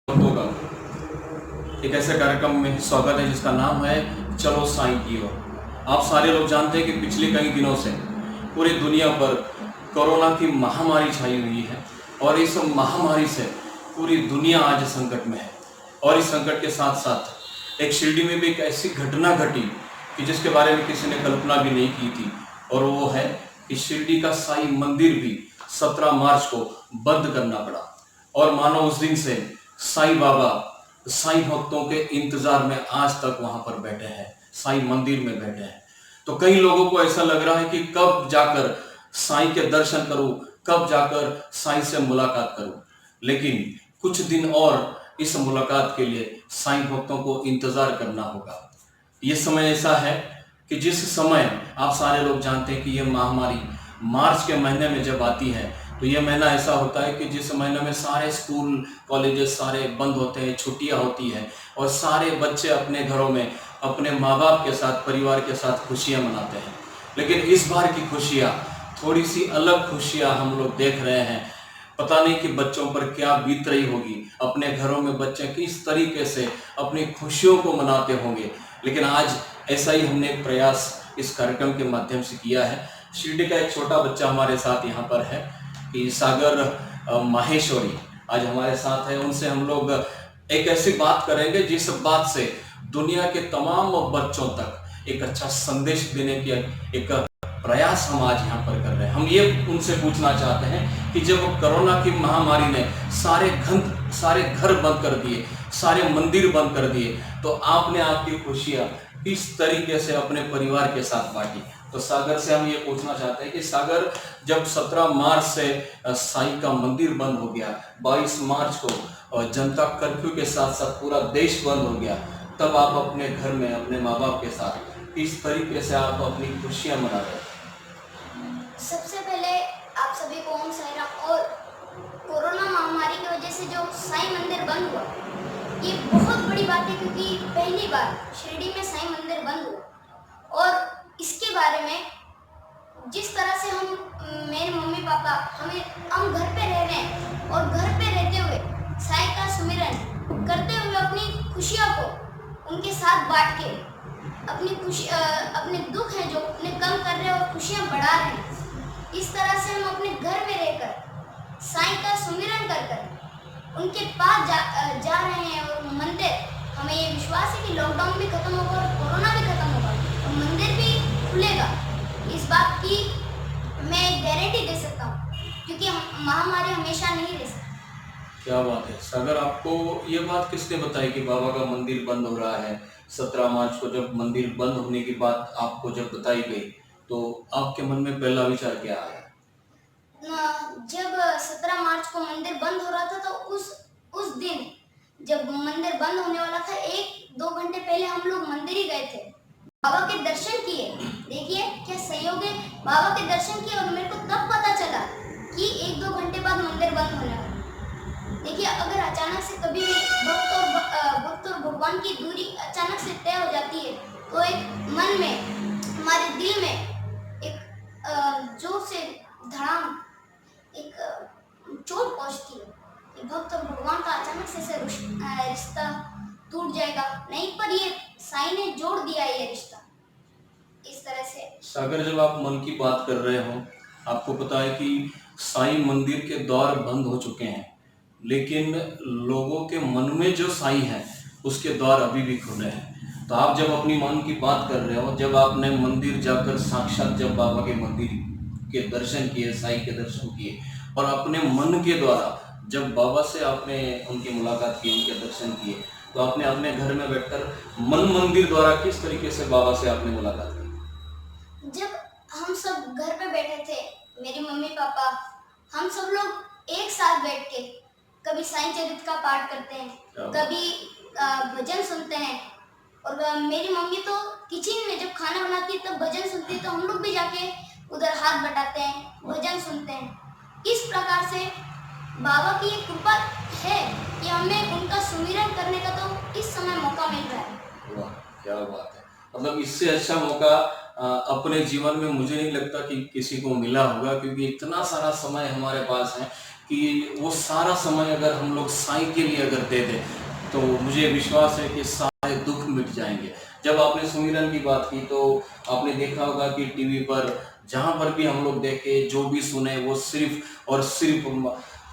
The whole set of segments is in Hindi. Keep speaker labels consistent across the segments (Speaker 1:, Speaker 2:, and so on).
Speaker 1: होगा एक ऐसे कार्यक्रम में स्वागत है जिसका नाम है चलो साईं की ओर। आप सारे लोग जानते हैं कि पिछले कई दिनों से पूरी दुनिया पर कोरोना की महामारी छाई हुई है और इस महामारी से पूरी दुनिया आज संकट में है। और इस संकट के साथ साथ एक शिरडी में भी एक ऐसी घटना घटी कि जिसके बारे में किसी ने कल्पना भी नहीं की थी, और वो है कि शिरडी का साईं मंदिर भी 17 मार्च को बंद करना पड़ा। और मानो उस दिन से साईं बाबा साईं भक्तों के इंतजार में आज तक वहां पर बैठे हैं, साईं मंदिर में बैठे हैं। तो कई लोगों को ऐसा लग रहा है कि कब जाकर साईं के दर्शन करूं, कब जाकर साईं से मुलाकात करूं। लेकिन कुछ दिन और इस मुलाकात के लिए साईं भक्तों को इंतजार करना होगा। ये समय ऐसा है कि जिस समय आप सारे लोग जानते हैं कि ये महामारी मार्च के महीने में जब आती है, तो ये महीना ऐसा होता है कि जिस महीने में सारे स्कूल कॉलेजेस सारे बंद होते हैं, छुट्टियां होती हैं और सारे बच्चे अपने घरों में अपने माँ बाप के साथ, परिवार के साथ खुशियां मनाते हैं। लेकिन इस बार की खुशियां थोड़ी सी अलग खुशियां हम लोग देख रहे हैं। पता नहीं कि बच्चों पर क्या बीत रही होगी, अपने घरों में बच्चे किस तरीके से अपनी खुशियों को मनाते होंगे। लेकिन आज ऐसा ही हमने एक प्रयास इस कार्यक्रम के माध्यम से किया है। शिरडी का एक छोटा बच्चा हमारे साथ यहाँ पर है कि सागर माहेश्वरी आज हमारे साथ है। उनसे हम लोग एक ऐसी बात करेंगे जिस बात से दुनिया के तमाम बच्चों तक एक अच्छा संदेश देने की एक प्रयास हम आज यहाँ पर कर रहे हैं। हम ये उनसे पूछना चाहते हैं कि जब कोरोना की महामारी ने सारे घर बंद कर दिए, सारे मंदिर बंद कर दिए, तो आपने आपकी खुशियां किस तरीके से अपने परिवार के साथ बांटी। तो सागर से हम ये पूछना चाहते हैं कि सागर, जब 17 मार्च से साईं का मंदिर बंद हो गया, 22 मार्च को जनता कर्फ्यू के साथ साथ पूरा देश बंद हो गया, तब आप अपने घर में अपने माँ बाप के साथ किस तरीके से आप अपनी खुशियां मना रहे हैं?
Speaker 2: सबसे पहले आप सभी को ओम साईं राम। और कोरोना महामारी की वजह से जो साईं मंदिर बंद हुआ, ये बहुत बड़ी बात है, क्योंकि पहली बार शिरडी में साईं मंदिर बंद हुआ। और इसके बारे में जिस तरह से मेरे मम्मी पापा हम घर पे रह रहे हैं और घर पे रहते हुए साईं का सुमिरन करते हुए अपनी खुशियों को उनके साथ बांट के अपने दुख है जो उन्हें कम कर रहे हैं और खुशियां बढ़ा रहे हैं। इस तरह से हम अपने घर में रहकर साईं का सुमिरन कर उनके पास जा रहे हैं। और मंदिर, हमें ये विश्वास है कि लॉकडाउन भी खत्म होगा और कोरोना भी खत्म होगा और मंदिर भी खुलेगा। इस बात की मैं गारंटी दे सकता हूँ, क्योंकि महामारी हमेशा नहीं रह सकती।
Speaker 1: क्या बात है सागर, आपको ये बात किसने बताई कि बाबा का मंदिर बंद हो रहा है? 17 मार्च को जब मंदिर बंद होने की बात आपको जब बताई गई, तो आपके मन में पहला विचार क्या आया?
Speaker 2: जब 17 मार्च को मंदिर बंद हो रहा था, तो उस दिन जब मंदिर बंद होने वाला था, 1-2 घंटे पहले हम लोग मंदिर ही गए थे, बाबा के दर्शन किए। देखिए क्या सहयोग है, बाबा के दर्शन किए और मेरे को तब पता चला कि 1-2 घंटे बाद मंदिर बंद होने वाला। देखिए, अगर अचानक से कभी भी भक्त और भगवान की दूरी अचानक से तय हो जाती है, तो एक मन में, हमारे दिल में एक जोर से धड़ाम, एक चोट पहुंचती है कि भक्त और भगवान का अचानक से रिश्ता टूट जाएगा। नहीं, पर ये साईं ने जोड़ दिया ये रिश्ता इस तरह से।
Speaker 1: सागर, जब आप मन की बात कर रहे हो, आपको पता है कि साईं मंदिर के द्वार बंद हो चुके हैं, लेकिन लोगों के मन में जो साईं है उसके द्वार अभी भी खुले हैं। तो आप जब अपनी मन की बात कर रहे हो, जब आपने मंदिर जाकर साक्षात जब बाबा के मंदिर के दर्शन किए, साईं के दर्शन किए, और अपने मन के द्वारा जब बाबा से आपने उनकी मुलाकात की, उनके दर्शन किए, तो आपने अपने घर में बैठकर मंदिर द्वारा किस तरीके से बाबा से आपने मुलाकात की?
Speaker 2: जब हम सब घर पे बैठे थे, मेरी मम्मी पापा, हम सब लोग एक साथ बैठ के कभी साईं चरित का पाठ करते हैं, कभी भजन सुनते हैं। और मेरी मम्मी तो किचन में जब खाना बनाती है तब भजन सुनती है, तो हम लोग भी जाके उधर हाथ बटाते हैं, भजन सुनते हैं। इस प्रकार से बाबा की ये कृपा है कि हमें उनका सुमिरन करने का तो इस समय मौका मिल रहा है।
Speaker 1: वाह, क्या बात है। मतलब इससे अच्छा मौका अपने जीवन में मुझे नहीं लगता कि किसी को मिला होगा, क्योंकि इतना सारा समय हमारे पास है कि वो सारा समय अगर हम लोग साईं के लिए अगर दे दें तो मुझे विश्वास है कि सारे दुख मिट जाएंगे। जब आपने सुमिरन की बात की तो आपने देखा होगा कि टीवी पर जहाँ पर भी हम लोग देखे जो भी सुने वो सिर्फ और सिर्फ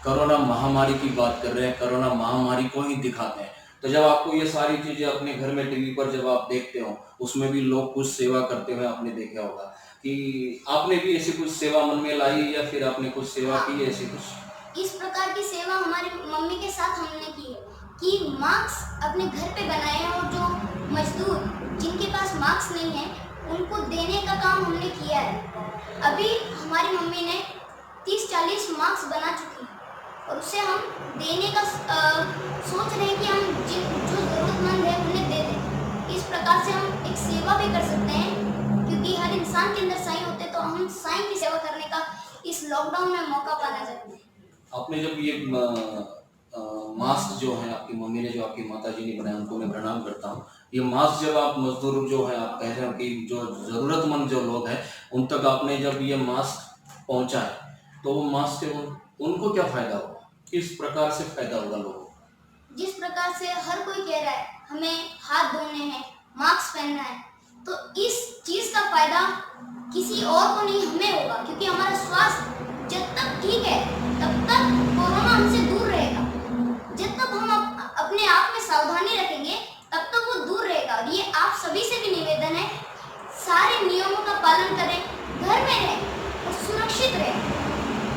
Speaker 1: कोरोना महामारी की बात कर रहे हैं, कोरोना महामारी को ही दिखाते हैं। तो जब आपको ये सारी चीजें अपने घर में टीवी पर जब आप देखते हो, उसमें भी लोग कुछ सेवा करते हुए आपने देखा होगा कि आपने भी ऐसी कुछ सेवा मन में लाई या फिर आपने कुछ सेवा
Speaker 2: हाँ,
Speaker 1: की ऐसी कुछ?
Speaker 2: इस प्रकार की सेवा हमारी मम्मी के साथ हमने की है कि मास्क अपने घर पे बनाए हैं, और जो मजदूर जिनके पास मास्क नहीं है उनको देने का काम हमने किया है। अभी हमारी मम्मी ने 30-40 मास्क बना चुकी है, और उसे हम देने का सोच रहे हैं कि हम जो ज़रूरतमंद है उन्हें दे दें। इस प्रकार से हम एक सेवा भी कर सकते हैं, क्योंकि हर इंसान के अंदर साईं होते, तो हम साईं की सेवा करने का इस लॉकडाउन में मौका पाना चाहते हैं।
Speaker 1: आपने जब ये मास्क जो है आपकी मम्मी ने जो आपकी माता जी ने बनाया, उनको मैं प्रणाम करता हूँ। ये मास्क जब आप मजदूर जो है आप कह रहे हो कि जो ज़रूरतमंद जो लोग हैं उन तक आपने जब ये मास्क पहुँचाए, तो वो मास्क से उनको क्या फ़ायदा होगा? किस प्रकार से फ़ायदा होगा लोगों को?
Speaker 2: जिस प्रकार से हर कोई कह रहा है हमें हाथ धोने हैं, मास्क पहनना है, तो इस चीज का फायदा किसी और को नहीं, हमें होगा, क्योंकि हमारा स्वास्थ्य जब तक ठीक है तब तक कोरोना हमसे दूर रहेगा। जब तक हम अपने आप में सावधानी रखेंगे तब तक वो दूर रहेगा। और ये आप सभी से भी निवेदन है, सारे नियमों का पालन करें, घर में रहें और सुरक्षित रहें।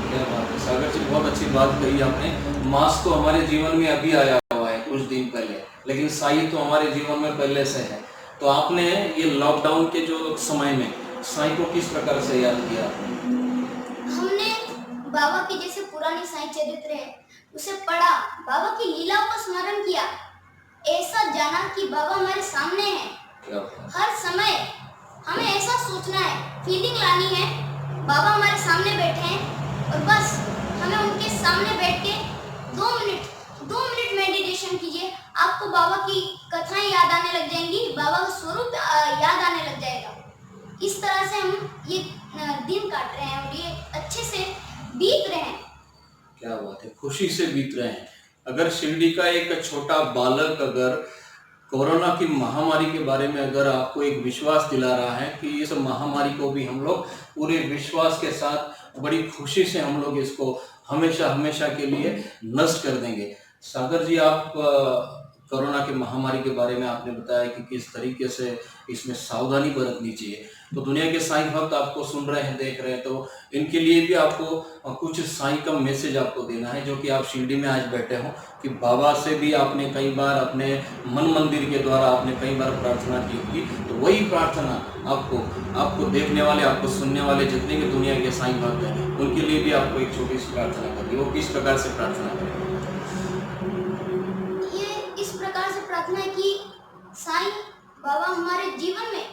Speaker 1: क्या बात है सागर जी, बहुत अच्छी बात कही आपने। मास्क तो हमारे जीवन में अभी आया हुआ है कुछ दिन पहले, लेकिन साईं तो हमारे जीवन में पहले से है। तो आपने ये लॉकडाउन के जो समय में साईं को किस प्रकार से याद किया?
Speaker 2: हमने बाबा की जैसे पुरानी साईं चरित्र है उसे पढ़ा, बाबा की लीलाओं का स्मरण किया, ऐसा जाना कि बाबा हमारे सामने हैं।
Speaker 1: क्या बात है।
Speaker 2: हर समय हमें ऐसा सोचना है, फीलिंग लानी है बाबा हमारे सामने बैठे हैं, और बस हमें उनके सामने बैठ के 2 मिनट मेडिटेशन कीजिए। आपको बाबा की कथाएं याद आने लग जाएंगी, बाबा का स्वरूप याद आने लग जाएगा। इस तरह से हम ये दिन काट रहे हैं और ये अच्छे से बीत रहे हैं।
Speaker 1: क्या बात है, खुशी से बीत रहे हैं। अगर शिरडी का एक छोटा बालक अगर कोरोना की महामारी के बारे में अगर आपको एक विश्वास दिला रहा है कि इस महामारी को भी हम लोग पूरे विश्वास के साथ बड़ी खुशी से हम लोग इसको हमेशा हमेशा के लिए नष्ट कर देंगे। सागर जी, आप कोरोना की महामारी के बारे में आपने बताया कि किस तरीके से इसमें सावधानी बरतनी चाहिए। तो दुनिया के साईं भक्त आपको सुन रहे हैं, देख रहे हैं, तो इनके लिए भी आपको कुछ साईं का मैसेज आपको देना है, जो कि आप शिरडी में आज बैठे हो, कि बाबा से भी आपने कई बार अपने मन मंदिर के द्वारा आपने कई बार प्रार्थना की होगी, तो वही प्रार्थना आपको देखने वाले, आपको सुनने वाले जितने भी दुनिया के साईं भक्त हैं, उनके लिए भी आपको एक छोटी सी प्रार्थना करनी है। वो किस प्रकार से प्रार्थना करें?
Speaker 2: ये इस प्रकार से प्रार्थना है कि साईं बाबा हमारे जीवन में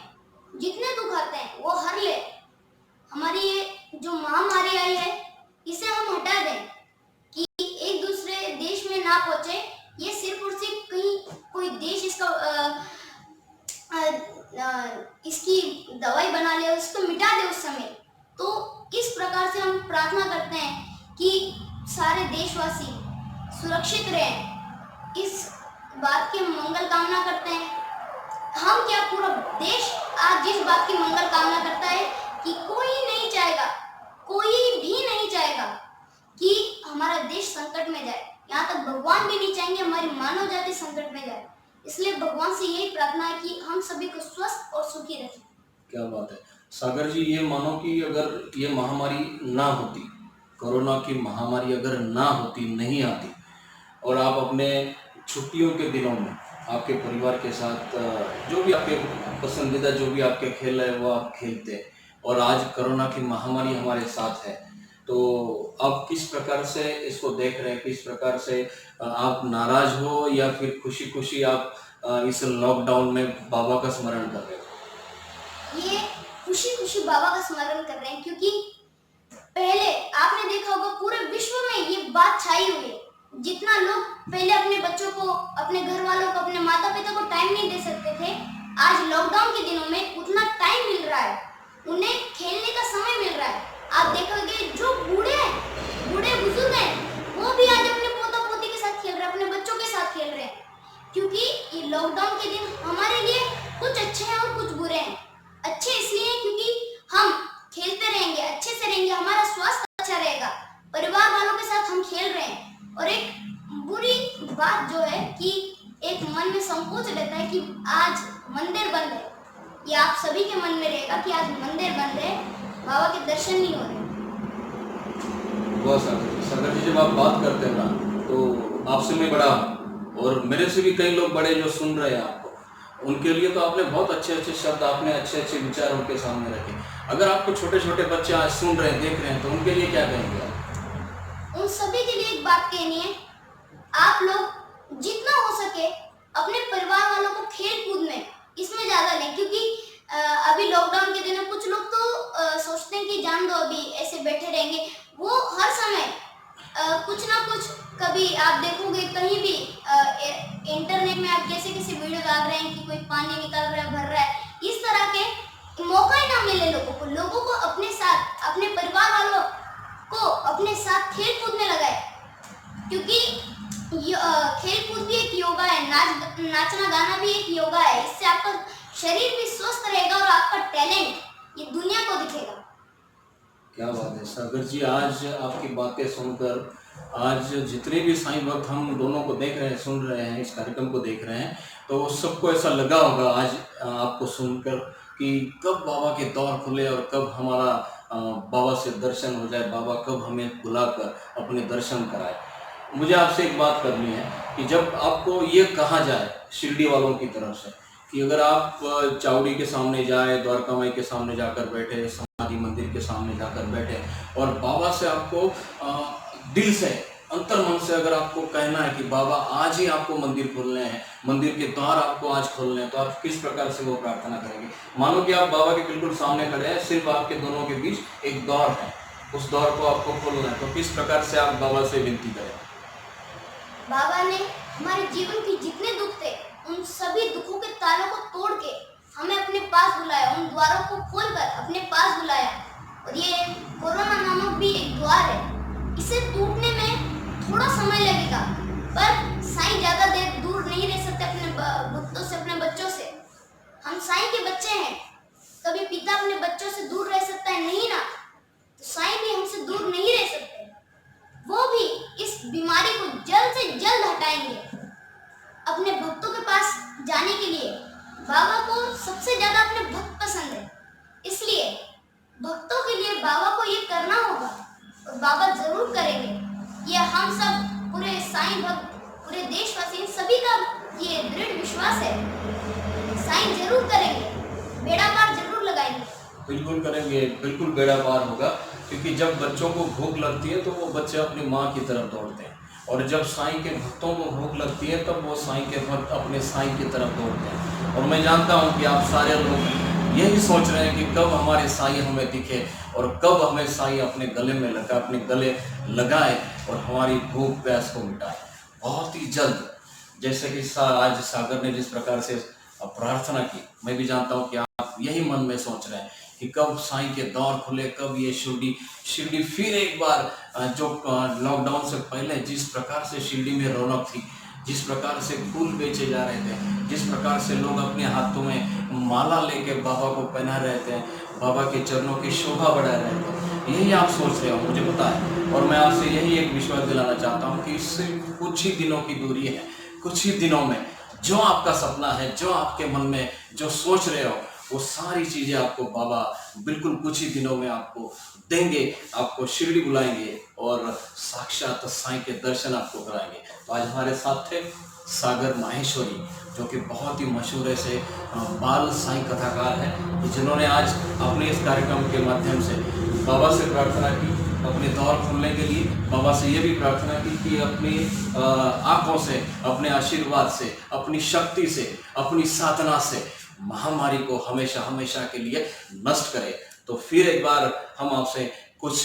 Speaker 2: जितने दुख आते हैं वो हर ले। हमारी ये जो महामारी आई है इसे हम हटा दें, कि एक दूसरे देश में ना पहुंचे। ये सिर्फ और सिर्फ कहीं कोई देश इसकी दवाई बना ले और इसको मिटा दे उस समय। तो इस प्रकार से हम प्रार्थना करते हैं कि सारे देशवासी सुरक्षित रहें। इस बात की मंगल कामना करते हैं। हम क्या, पूरा देश आज जिस बात की मंगल कामना करता है कि कोई भी नहीं चाहेगा कि हमारा देश संकट में जाए। यहाँ तक भगवान भी नहीं चाहेंगे हमारी मानव जाति संकट में जाए। इसलिए भगवान से यही प्रार्थना है कि हम सभी को स्वस्थ और सुखी रखें।
Speaker 1: क्या बात है सागर जी, ये मानो कि अगर ये महामारी ना होती, कोरोना की महामारी अगर ना होती, नहीं आती, और आप अपने छुट्टियों के दिनों में आपके परिवार के साथ जो भी आपके पसंदीदा जो भी आपके खेल है वो आप खेलते, और आज कोरोना की महामारी हमारे साथ है, तो आप किस प्रकार से इसको देख रहे हैं? किस प्रकार से आप नाराज हो या फिर खुशी खुशी आप इस लॉकडाउन में बाबा का स्मरण कर रहे हो?
Speaker 2: ये खुशी खुशी बाबा का स्मरण कर रहे हैं, क्योंकि पहले आपने देखा होगा पूरे विश्व में ये बात छाई हुई है। जितना लोग पहले अपने बच्चों को, अपने घर वालों को, अपने माता पिता को टाइम नहीं दे सकते थे, आज लॉकडाउन के दिनों में उतना टाइम मिल रहा है, उन्हें खेलने का समय मिल रहा है। आप देखोगे जो बूढ़े बुजुर्ग हैं संकोच रहता है कि आज मंदिर बंद है। ये आप सभी के मन में रहेगा कि आज मंदिर बंद है, बाबा के दर्शन नहीं हो रहे।
Speaker 1: बहुत सागर जी, जब आप बात करते हैं ना तो आपसे मैं बड़ा हूँ और मेरे से भी कई लोग बड़े जो सुन रहे हैं आपको, उनके लिए तो आपने बहुत अच्छे अच्छे शब्द, आपने अच्छे अच्छे विचार उनके सामने रखे। अगर आपको छोटे छोटे बच्चे आज सुन रहे हैं, देख रहे हैं, तो उनके लिए क्या कहेंगे आप?
Speaker 2: उन सभी के लिए एक बात कहनी है, आप लोग जितना हो सके अपने परिवार वालों को खेल कूद में इसमें ज़्यादा लें, क्योंकि अभी लॉकडाउन के दिन में कुछ लोग तो सोचते हैं कि जान दो अभी ऐसे बैठे रहेंगे। वो हर समय कुछ ना कुछ, कभी आप देखोगे कहीं भी इंटरनेट में आप कैसे कैसे वीडियो डाल रहे हैं कि कोई पानी निकल रहा है, भर रहा है, इस तरह के मौका ही ना मिले लोगों को अपने साथ, अपने परिवार वालों को अपने साथ खेल कूद में लगाए, क्योंकि खेल कूद भी एक योगा है, नाचना गाना भी एक योगा है। इससे आपका शरीर भी स्वस्थ रहेगा और आपका टैलेंट ये दुनिया को दिखेगा।
Speaker 1: क्या बात है सागर जी, आज आपकी बातें सुनकर, आज जितने भी साईं भक्त हम दोनों को देख रहे हैं, सुन रहे हैं, इस कार्यक्रम को देख रहे हैं, तो सबको ऐसा लगा होगा आज आपको सुनकर कि कब बाबा के दौर खुले और कब हमारा बाबा से दर्शन हो जाए, बाबा कब हमें बुलाकर अपने दर्शन कराए। मुझे आपसे एक बात करनी है कि जब आपको ये कहा जाए शिरडी वालों की तरफ से कि अगर आप चावड़ी के सामने जाए, द्वारका माई के सामने जाकर बैठे, समाधि मंदिर के सामने जाकर बैठे और बाबा से आपको दिल से, अंतर मन से अगर आपको कहना है कि बाबा आज ही आपको मंदिर खोलने हैं, मंदिर के द्वार आपको आज खोलने हैं, तो आप किस प्रकार से वो प्रार्थना करेंगे? मानो कि आप बाबा के बिल्कुल सामने खड़े हैं, सिर्फ आपके दोनों के बीच एक द्वार है, उस द्वार को आपको खोलना है, तो किस प्रकार से आप बाबा से विनती करें?
Speaker 2: बाबा ने हमारे जीवन के जितने दुख थे, उन सभी दुखों के तालों को तोड़ के हमें अपने पास बुलाया, उन द्वारों को खोलकर अपने पास बुलाया। और ये कोरोना नामक भी एक द्वार है, इसे टूटने में थोड़ा समय लगेगा, पर साईं ज्यादा देर दूर नहीं रह सकते अपने भक्तों से, अपने बच्चों से। हम साईं के बच्चे हैं, कभी पिता अपने बच्चों से दूर रह सकता है? नहीं ना, तो साईं भी हमसे दूर नहीं रह सकते। वो भी इस बीमारी को जल्द से जल्द हटाएंगे। अपने भक्तों के पास जाने के लिए बाबा को सबसे ज्यादा अपने भक्त पसंद है, इसलिए भक्तों के लिए बाबा को ये करना होगा और बाबा जरूर करेंगे। ये हम सब पूरे साईं भक्त, पूरे देशवासी, सभी का ये दृढ़ विश्वास है, साईं जरूर करेंगे, बेड़ा पार जरूर लगाएंगे।
Speaker 1: बिल्कुल करेंगे, बिल्कुल बेड़ा पार होगा, क्योंकि जब बच्चों को भूख लगती है तो वो बच्चे अपनी माँ की तरफ दौड़ते हैं, और जब साईं के भक्तों को भूख लगती है तब वो साईं के भक्त अपने साईं की तरफ दौड़ते हैं। और मैं जानता हूँ कि आप सारे लोग यही सोच रहे हैं कि कब हमारे साईं हमें दिखे और कब हमें साईं अपने गले में लगा, अपने गले लगाए और हमारी भूख प्यास को मिटाए बहुत ही जल्द। जैसे कि आज सागर ने जिस प्रकार से प्रार्थना की, मैं भी जानता हूँ कि आप यही मन में सोच रहे हैं कि कब साईं के दौर खुले, कब ये शिरडी फिर एक बार जो लॉकडाउन से पहले जिस प्रकार से शिरडी में रौनक थी, जिस प्रकार से फूल बेचे जा रहे थे, जिस प्रकार से लोग अपने हाथों में माला लेके बाबा को पहना रहे थे, बाबा के चरणों की शोभा बढ़ा रहे थे, यही आप सोच रहे हो, मुझे पता है। और मैं आपसे यही एक विश्वास दिलाना चाहता हूँ कि इससे कुछ ही दिनों की दूरी है, कुछ ही दिनों में जो आपका सपना है, जो आपके मन में जो सोच रहे हो, वो सारी चीज़ें आपको बाबा बिल्कुल कुछ ही दिनों में आपको देंगे, आपको शिरडी बुलाएंगे और साक्षात साईं के दर्शन आपको कराएंगे। तो आज हमारे साथ थे सागर माहेश्वरी, जो कि बहुत ही मशहूर ऐसे बाल साईं कथाकार हैं, जिन्होंने आज अपने इस कार्यक्रम के माध्यम से बाबा से प्रार्थना की, अपने दौर खुलने के लिए बाबा से ये भी प्रार्थना की कि अपनी आँखों से, अपने आशीर्वाद से, अपनी शक्ति से, अपनी साधना से महामारी को हमेशा हमेशा के लिए नष्ट करे। तो फिर एक बार हम आपसे कुछ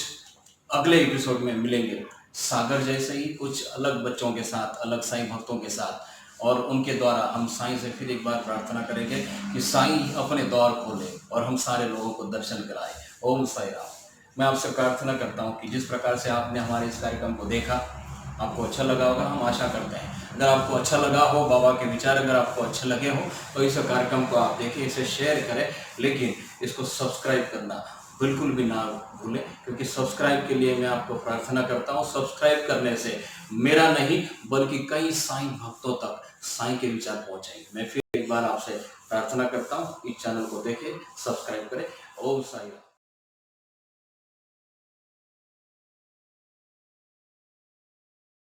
Speaker 1: अगले एपिसोड में मिलेंगे, सागर जैसे ही कुछ अलग बच्चों के साथ, अलग साईं भक्तों के साथ, और उनके द्वारा हम साईं से फिर एक बार प्रार्थना करेंगे कि साईं अपने द्वार खोले और हम सारे लोगों को दर्शन कराए। ओम साई राम। मैं आपसे प्रार्थना करता हूँ कि जिस प्रकार से आपने हमारे इस कार्यक्रम को देखा, आपको अच्छा लगा होगा, हम आशा करते हैं। अगर आपको अच्छा लगा हो, बाबा के विचार अगर आपको अच्छे लगे हो, तो इस कार्यक्रम को आप देखें, इसे शेयर करें, लेकिन इसको सब्सक्राइब करना बिल्कुल भी ना भूलें, क्योंकि सब्सक्राइब के लिए मैं आपको प्रार्थना करता हूँ। सब्सक्राइब करने से मेरा नहीं बल्कि कई साईं भक्तों तक साईं के विचार पहुंचेंगे। मैं फिर एक बार आपसे प्रार्थना करता हूँ, इस चैनल को देखें, सब्सक्राइब करें। ओम साईं राम।